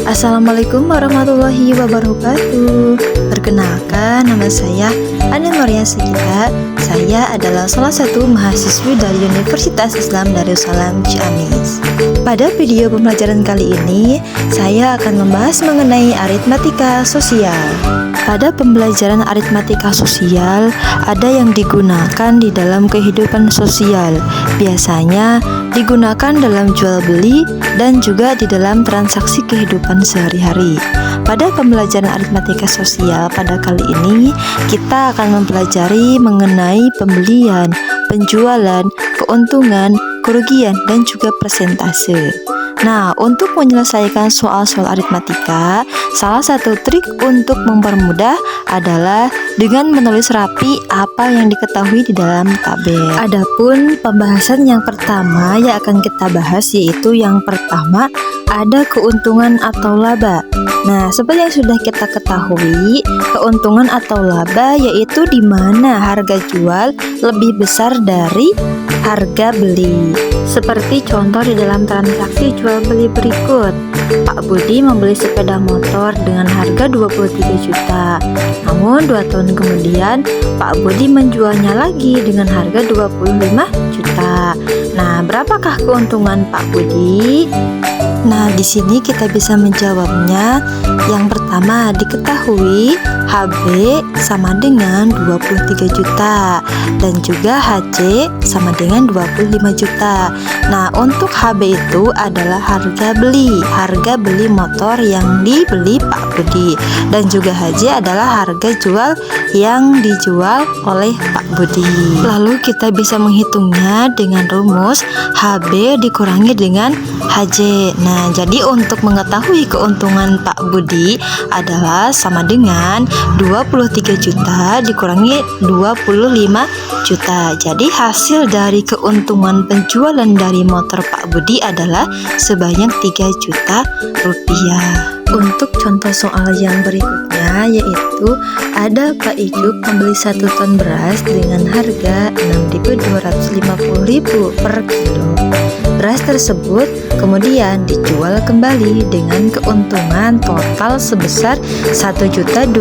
Assalamualaikum warahmatullahi wabarakatuh. Perkenalkan, nama saya Ana Maria Segita. Saya adalah salah satu mahasiswi dari Universitas Islam Darussalam Ciamis. Pada video pembelajaran kali ini, saya akan membahas mengenai aritmatika sosial. Pada pembelajaran aritmatika sosial, ada yang digunakan di dalam kehidupan sosial. Biasanya digunakan dalam jual beli dan juga di dalam transaksi kehidupan sehari-hari. Pada pembelajaran aritmatika sosial pada kali ini, kita akan mempelajari mengenai pembelian, penjualan, keuntungan, kerugian, dan juga persentase. Nah, untuk menyelesaikan soal-soal aritmatika, salah satu trik untuk mempermudah adalah dengan menulis rapi apa yang diketahui di dalam tabel. Adapun pembahasan yang pertama yang akan kita bahas yaitu yang pertama ada keuntungan atau laba. Nah, seperti yang sudah kita ketahui, keuntungan atau laba yaitu di mana harga jual lebih besar dari harga beli. Seperti contoh di dalam transaksi jual beli berikut. Pak Budi membeli sepeda motor dengan harga 23 juta. Namun 2 tahun kemudian Pak Budi menjualnya lagi dengan harga 25 juta. Nah, berapakah keuntungan Pak Budi? Nah, di sini kita bisa menjawabnya. Yang pertama, diketahui HB sama dengan 23 juta dan juga HC sama dengan 25 juta. Nah, untuk HB itu adalah harga beli motor yang dibeli Pak Budi, dan juga HJ adalah harga jual yang dijual oleh Pak Budi. Lalu kita bisa menghitungnya dengan rumus HB dikurangi dengan HJ. Nah, jadi untuk mengetahui keuntungan Pak Budi adalah sama dengan 23 juta dikurangi 25 juta. Jadi hasil dari keuntungan penjualan dari motor Pak Budi adalah sebanyak 3 juta rupiah. Untuk contoh soal yang berikutnya yaitu ada Pak Ijuk membeli 1 ton beras dengan harga 6.250.000 per kilo. Beras tersebut kemudian dijual kembali dengan keuntungan total sebesar 1.250.000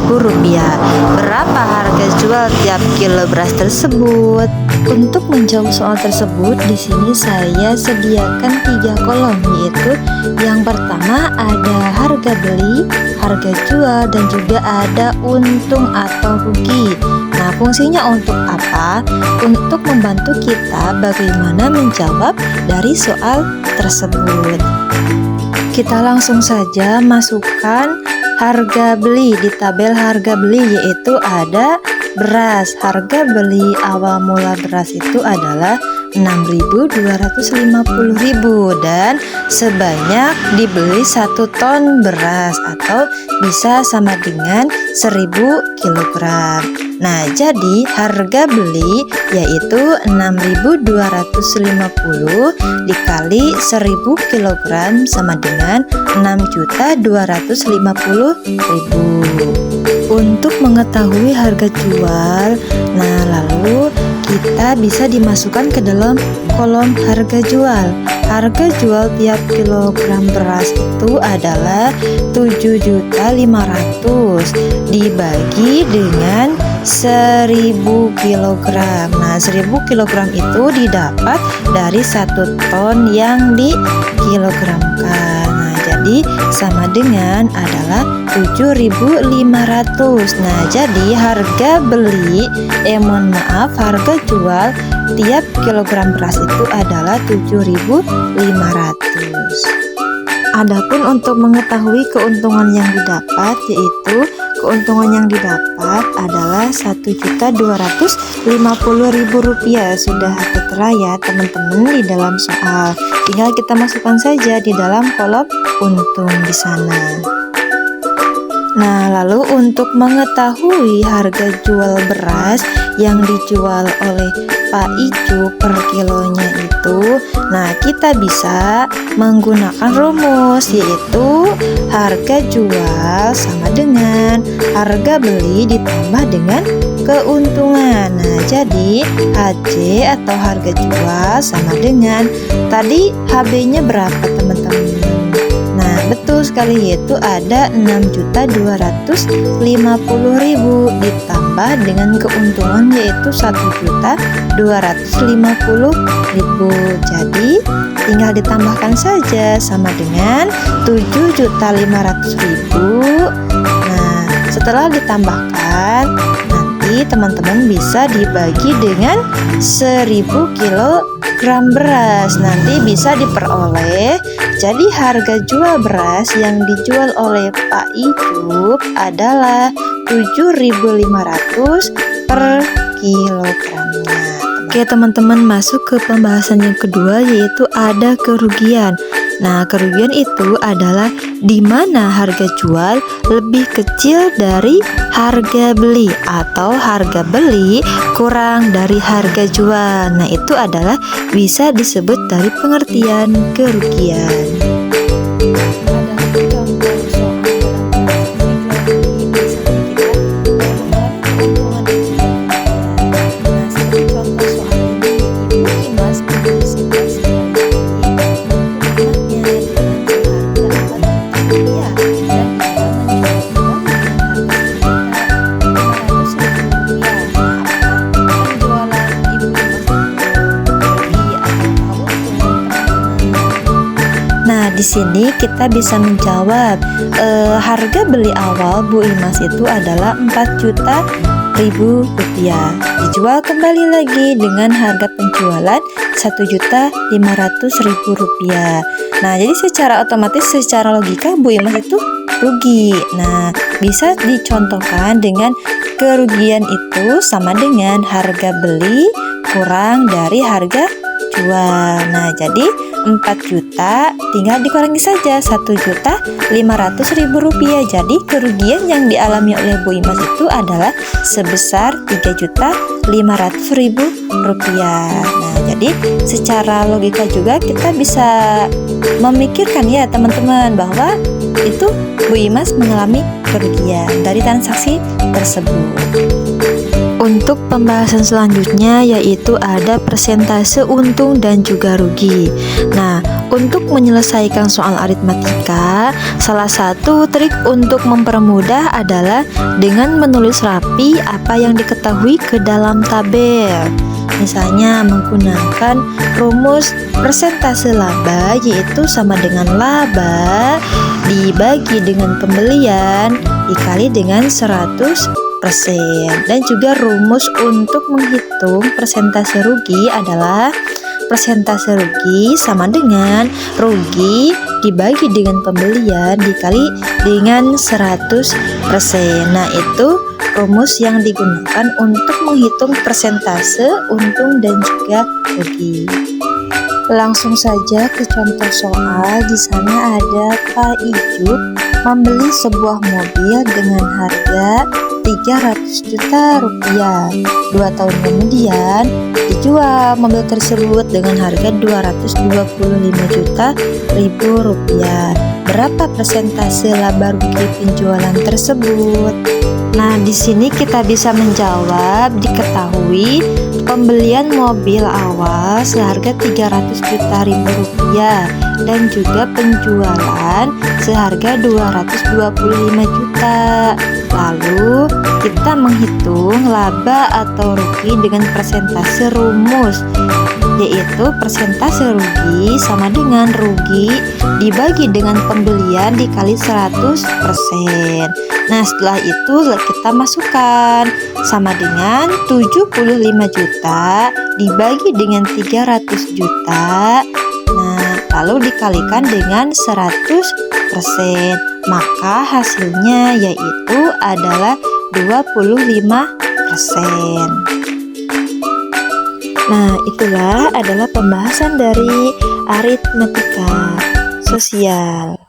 rupiah. Berapa harga jual tiap kilo beras tersebut? Untuk menjawab soal tersebut, di sini saya sediakan 3 kolom, yaitu yang pertama ada harga beli, harga jual, dan juga ada untung atau rugi. Nah, fungsinya untuk apa? Untuk membantu kita bagaimana menjawab dari soal tersebut. Kita langsung saja masukkan harga beli di tabel harga beli, yaitu ada beras. Harga beli awal mula beras itu adalah 6.250.000 dan sebanyak dibeli 1 ton beras atau bisa sama dengan 1.000 kg. Nah, jadi harga beli yaitu 6.250 dikali 1.000 kg sama dengan 6.250.000. Untuk mengetahui harga jual, nah lalu kita bisa dimasukkan ke dalam kolom harga jual. Harga jual tiap kilogram beras itu adalah 7.500.000 dibagi dengan 1.000 kg. Nah, 1.000 kg itu didapat dari 1 ton yang dikilogramkan. Nah, jadi sama dengan adalah 7.500. Nah, jadi harga beli harga jual tiap kilogram beras itu adalah 7.500. Adapun untuk mengetahui keuntungan yang didapat, yaitu keuntungan yang didapat adalah 1.250.000 rupiah. Sudah tertera ya teman-teman di dalam soal. Tinggal kita masukkan saja di dalam kolom untung di sana. Nah, lalu untuk mengetahui harga jual beras yang dijual oleh Pak Ijuk per kilonya itu, nah kita bisa menggunakan rumus, yaitu harga jual sama dengan harga beli ditambah dengan keuntungan. Nah, jadi HC atau harga jual sama dengan tadi HB-nya berapa teman-teman? Nah, betul sekali, yaitu ada 6.250.000 ditambah dengan keuntungan yaitu 1.250.000. Jadi tinggal ditambahkan saja sama dengan 7.500.000. Nah, setelah ditambahkan, nanti teman-teman bisa dibagi dengan 1000 kilogram beras. Nanti bisa diperoleh. Jadi harga jual beras yang dijual oleh Pak Ijup adalah 7.500 per kilogramnya. Oke teman-teman, masuk ke pembahasan yang kedua, yaitu ada kerugian. Nah, kerugian itu adalah di mana harga jual lebih kecil dari harga beli atau harga beli kurang dari harga jual. Nah, itu adalah bisa disebut dari pengertian kerugian. Di sini kita bisa menjawab harga beli awal Bu Imas itu adalah 4.000.000 rupiah. Dijual kembali lagi dengan harga penjualan 1.500.000 rupiah. Nah, jadi secara otomatis, secara logika Bu Imas itu rugi. Nah, bisa dicontohkan dengan kerugian itu sama dengan harga beli kurang dari harga jual. Nah, jadi 4 juta tinggal dikurangi saja 1.500.000 rupiah. Jadi kerugian yang dialami oleh Bu Imas itu adalah sebesar 3.500.000 rupiah. Nah, jadi secara logika juga kita bisa memikirkan ya teman-teman, bahwa itu Bu Imas mengalami kerugian dari transaksi tersebut. Untuk pembahasan selanjutnya yaitu ada persentase untung dan juga rugi. Nah, untuk menyelesaikan soal aritmatika, salah satu trik untuk mempermudah adalah dengan menulis rapi apa yang diketahui ke dalam tabel. Misalnya menggunakan rumus persentase laba, yaitu sama dengan laba dibagi dengan pembelian dikali dengan 100%. Dan juga rumus untuk menghitung persentase rugi adalah persentase rugi sama dengan rugi dibagi dengan pembelian dikali dengan 100%. Nah, itu rumus yang digunakan untuk menghitung persentase untung dan juga rugi. Langsung saja ke contoh soal. Di sana ada Pak Ijup membeli sebuah mobil dengan harga 300 juta rupiah. 2 tahun kemudian dijual mobil tersebut dengan harga 225.000 rupiah. Berapa persentase laba rugi penjualan tersebut? Nah, di sini kita bisa menjawab. Diketahui pembelian mobil awal seharga 300 juta rupiah dan juga penjualan seharga 225 juta. Lalu kita menghitung laba atau rugi dengan persentase rumus, yaitu persentase rugi sama dengan rugi dibagi dengan pembelian dikali 100%. Nah, setelah itu kita masukkan sama dengan 75 juta dibagi dengan 300 juta. Nah, lalu dikalikan dengan 100%. Maka hasilnya yaitu adalah 25%. Nah, itulah adalah pembahasan dari aritmatika sosial.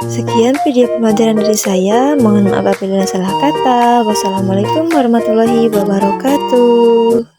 Sekian video pembelajaran dari saya. Mohon maaf apabila salah kata. Wassalamualaikum warahmatullahi wabarakatuh.